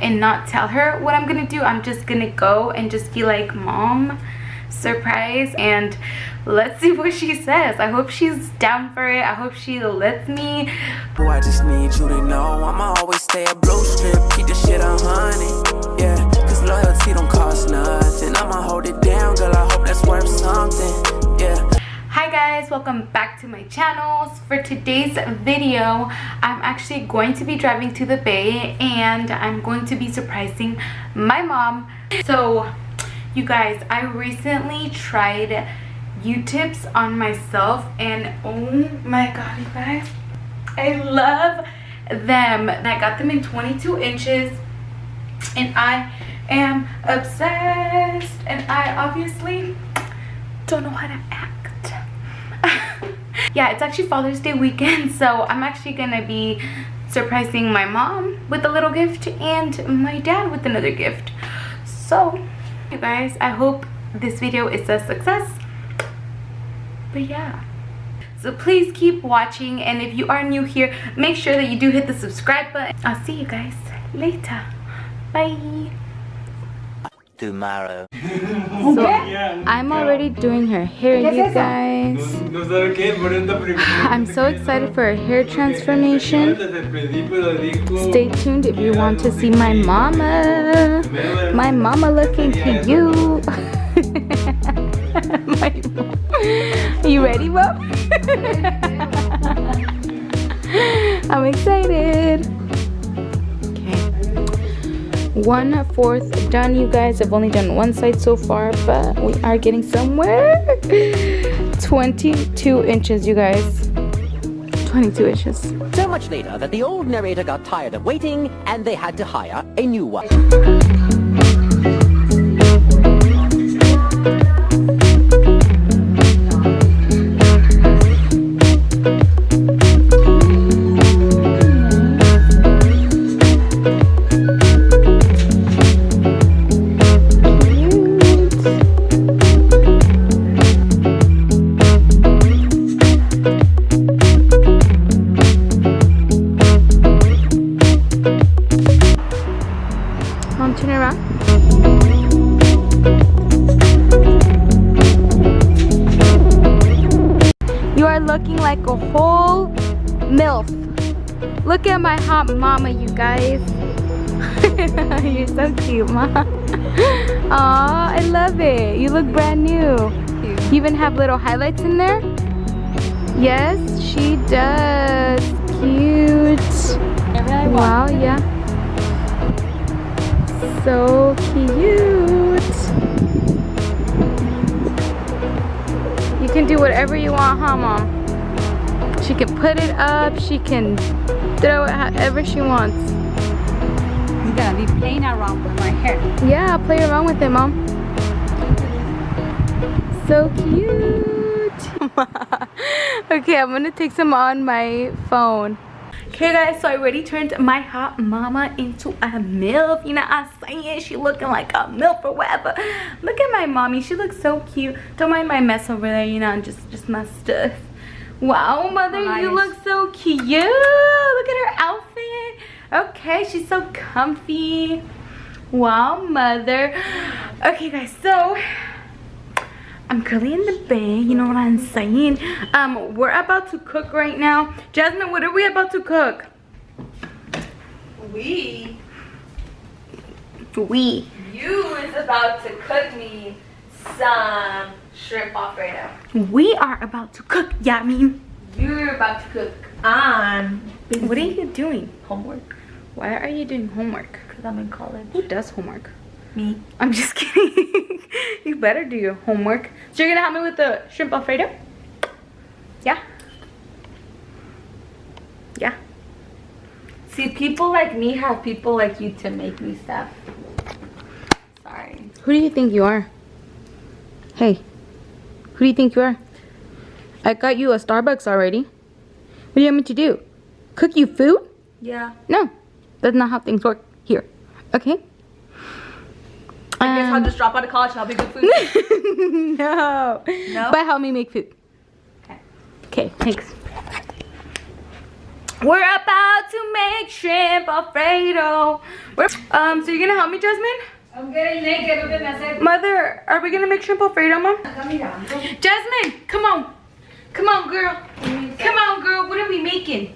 and not tell her what I'm gonna do. I'm just gonna go and just be like, Mom, surprise, and let's see what she says. I hope she's down for it. I hope she lets me. Oh, I just need you to know I'ma always stay a blue strip, keep the shit 100. Yeah, cause loyalty don't cost nothing. I'ma hold it down, girl, I hope that's worth something. Yeah. Hi guys, welcome back to my channel. For today's video, I'm actually going to be driving to the Bay and I'm going to be surprising my mom. So you guys, I recently tried U-tips on myself and oh my god, you guys, I love them. I got them in 22 inches and I am obsessed, and I obviously don't know how to act. Yeah, it's actually Father's Day weekend, so I'm actually gonna be surprising my mom with a little gift and my dad with another gift. So you guys, I hope this video is a success. But yeah, so please keep watching, and if you are new here, make sure that you do hit the subscribe button. I'll see you guys later. Bye. Tomorrow. So I'm already doing her hair, you guys. I'm so excited for her hair transformation. Stay tuned if you want to see my mama. My mama looking cute. Are you ready, Mom? I'm excited. 1/4 done, you guys. I've only done one side so far, but we are getting somewhere. 22 inches, you guys. 22 inches. So much later that the old narrator got tired of waiting and they had to hire a new one. Turn around. You are looking like a whole Milf. Look at my hot mama, you guys. You're so cute, Mom. Aw, I love it. You look brand new. You even have little highlights in there. Yes, she does. Cute. Wow, yeah. So cute. You can do whatever you want, huh, Mom? She can put it up, she can throw it however she wants. I'm gonna be playing around with my hair. Yeah, play around with it, Mom. So cute. Okay, I'm gonna take some on my phone. Okay guys, so I already turned my hot mama into a MILF. You know I'm saying? She looking like a MILF or whatever. Look at my mommy, she looks so cute. Don't mind my mess over there, you know, just my stuff. Wow, mother, nice. You look so cute. Look at her outfit. Okay, she's so comfy. Wow, mother. Okay guys, so I'm currently in the Bay, you know what I'm saying? We're about to cook right now. Jasmine, what are we about to cook? We? You is about to cook me some shrimp Alfredo. We are about to cook, Yamin. You're about to cook on What are you doing? homework. Why are you doing homework? Because I'm in college. Who does homework? Me. I'm just kidding. You better do your homework. So you're gonna help me with the shrimp Alfredo? Yeah? Yeah? See, people like me have people like you to make me stuff. Sorry. Who do you think you are? Hey, who do you think you are? I got you a Starbucks already. What do you want me to do? Cook you food? Yeah. No, that's not how things work here. Okay? I guess I'll just drop out of college and I'll be good food. No. No? But help me make food. Okay. Okay, thanks. We're about to make shrimp Alfredo. So you're gonna help me, Jasmine? I'm getting naked. Mother, are we gonna make shrimp Alfredo, Mom? Jasmine, come on. Come on, girl. Come on, girl. What are we making?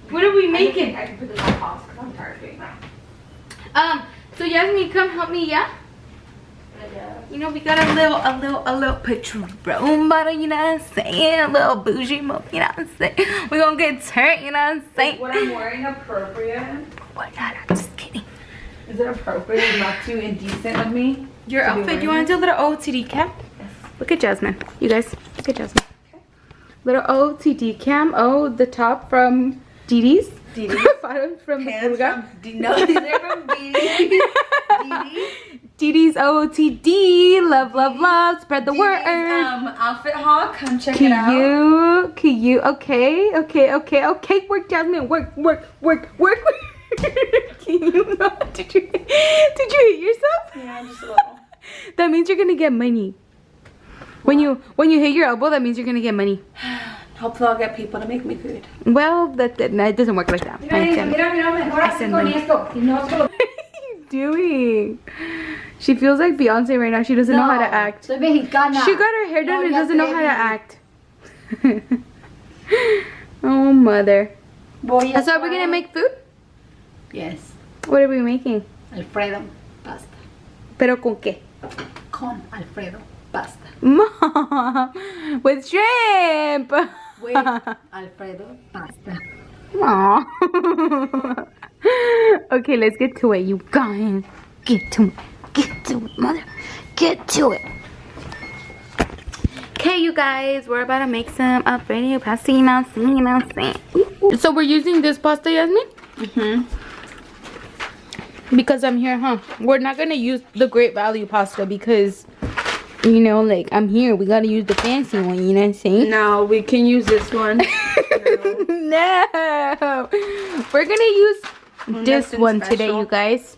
What are we making? I can put this on pause because I'm tired of doing that. So Jasmine, come help me, yeah? You know, we got a little Patron bottle, you know what I'm saying? A little bougie move, you know what I'm saying? We gonna get turned, you know what I'm saying? Is what I'm wearing appropriate? Why not? I'm just kidding. Is it appropriate, not too indecent of me? Your outfit, you want to do a little OOTD cam? Yes. Look at Jasmine. You guys, look at Jasmine. Okay. Little OOTD cam. Oh, the top from Didi's. Didi's. Bottom from Pants Bulga. no, these are from Didi. Didi's OOTD. Love, love, love. Spread the word. Outfit haul. Come check it out. Cute. Okay. Work, Jasmine. Work. Can you not? Did you hit yourself? Yeah, just a little. That means you're gonna get money. When you hit your elbow, that means you're gonna get money. Hopefully I'll get people to make me food. Well, that it doesn't work like that. I send money. What are you doing? She feels like Beyonce right now. She doesn't know how to act. Soy mexicana. She got her hair done and doesn't know how to act. Oh, mother. So are we gonna make food? Yes. What are we making? Alfredo pasta. Pero con qué? Con Alfredo pasta. Mom, with shrimp. With Alfredo pasta. Aww. Okay, let's get to it, you guys. Get to it, mother. Get to it. Okay, you guys, we're about to make some Alfredo pasta. So we're using this pasta, Yasmin? Because I'm here, huh? We're not gonna use the Great Value pasta because, you know, like, I'm here. We gotta use the fancy one, you know what I'm saying? No, we can use this one. No. We're gonna use this one today, you guys.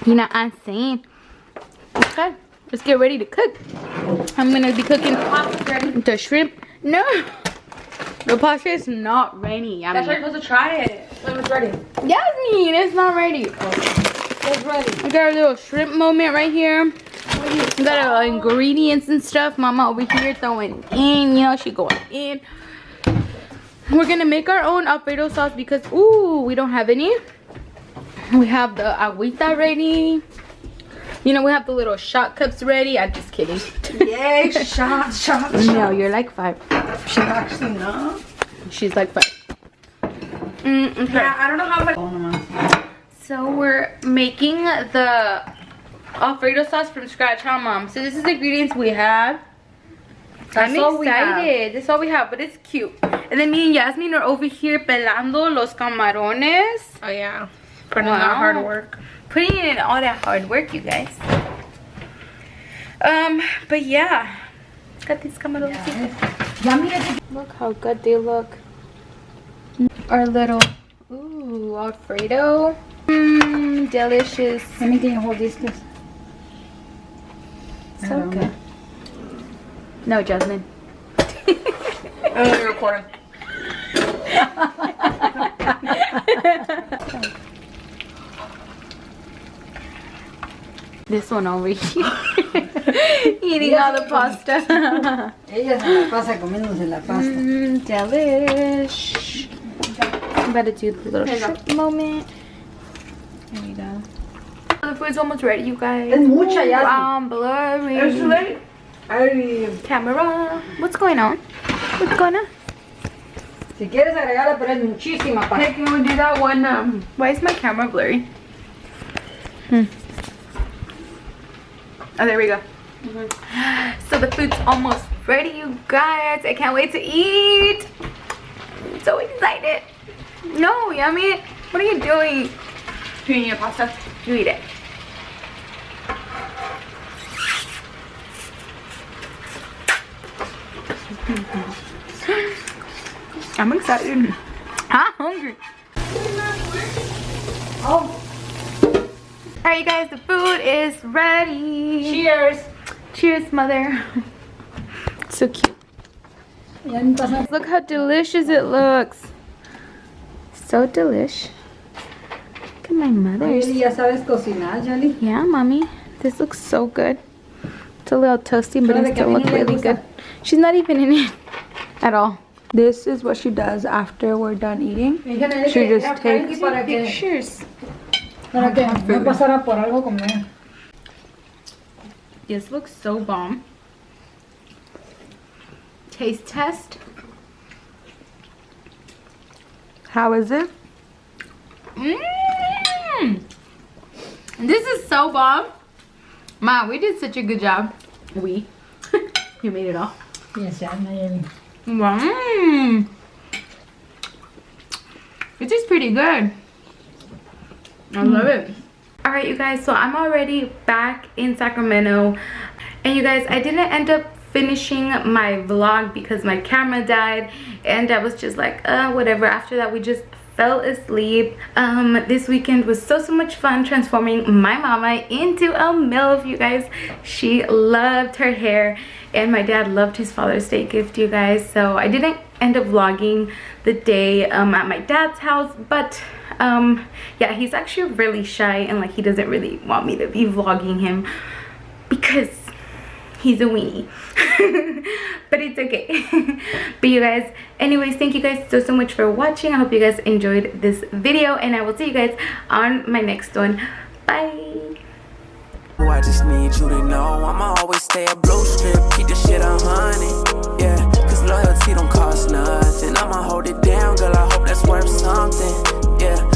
You know what I'm saying? Okay, let's get ready to cook. I'm gonna be cooking the shrimp. No, the pasta is not ready. That's why you're supposed to try it. When it's ready. Yasmin, it's not ready. It's ready. We got our little shrimp moment right here. We got our ingredients and stuff. Mama over here throwing in, you know, she going in. We're gonna make our own Alfredo sauce because, ooh, we don't have any. We have the agüita ready. You know, we have the little shot cups ready. I'm just kidding. Yay, shot. No, you're like 5. She's actually not. She's like 5. Okay. Yeah, I don't know how much. So we're making the Alfredo sauce from scratch, huh, Mom? So this is the ingredients we have. I'm excited. This is all we have, but it's cute. And then me and Yasmin are over here pelando los camarones. Oh yeah, putting in that hard work. Putting in all that hard work, you guys. But yeah, got these camarones. Yeah. Look how good they look. Our little Alfredo. Delicious. Let me hold these, please. So good. No, Jasmine. Oh, you're recording. This one over here. Eating all the pasta. Ella se la pasa comiéndose la pasta. Delish. I'm about to do the little shrimp moment. There we go. The food's almost ready, you guys. Es mucha ya. I'm blurry. It's too late. Camera. What's going on? What's going on? Si quieres agregarla, pero es muchísima pasta. Hey, can we do that one? Why is my camera blurry? Oh, there we go. So the food's almost ready, you guys. I can't wait to eat. I'm so excited. No, Yummy. What are you doing? You eating your pasta? You eat it. I'm excited. I'm hungry. Oh. Alright, you guys, the food is ready. Cheers. Cheers, mother. So cute. Look how delicious it looks. so delish. Look at my mother's. Ya sabes cocinar, Jelly. Yeah, mommy. This looks so good. It's a little toasty, but it still looks really good. She's not even in it at all. This is what she does after we're done eating. She just takes pictures. Para que no pasara por algo comer. This looks so bomb. Taste test. How is it? Mmm. This is so bomb. Mom, we did such a good job. We. You made it all. Yes, Jelly. Mmm. It is pretty good. I love it. Alright, you guys, so I'm already back in Sacramento. And you guys, I didn't end up finishing my vlog because my camera died. And I was just like, whatever. After that, we just fell asleep. This weekend was so much fun transforming my mama into a Milf, you guys. She loved her hair. And my dad loved his Father's Day gift, you guys. So I didn't end up vlogging the day at my dad's house. But yeah, he's actually really shy and like he doesn't really want me to be vlogging him because he's a weenie. But it's okay. But you guys, anyways, thank you guys so much for watching. I hope you guys enjoyed this video and I will see you guys on my next one. Bye. I just need you to know I'ma always stay a blue strip, keep the shit 100. Yeah, cause loyalty don't cost nothing. I'ma hold it down, girl, I hope that's worth something. Yeah.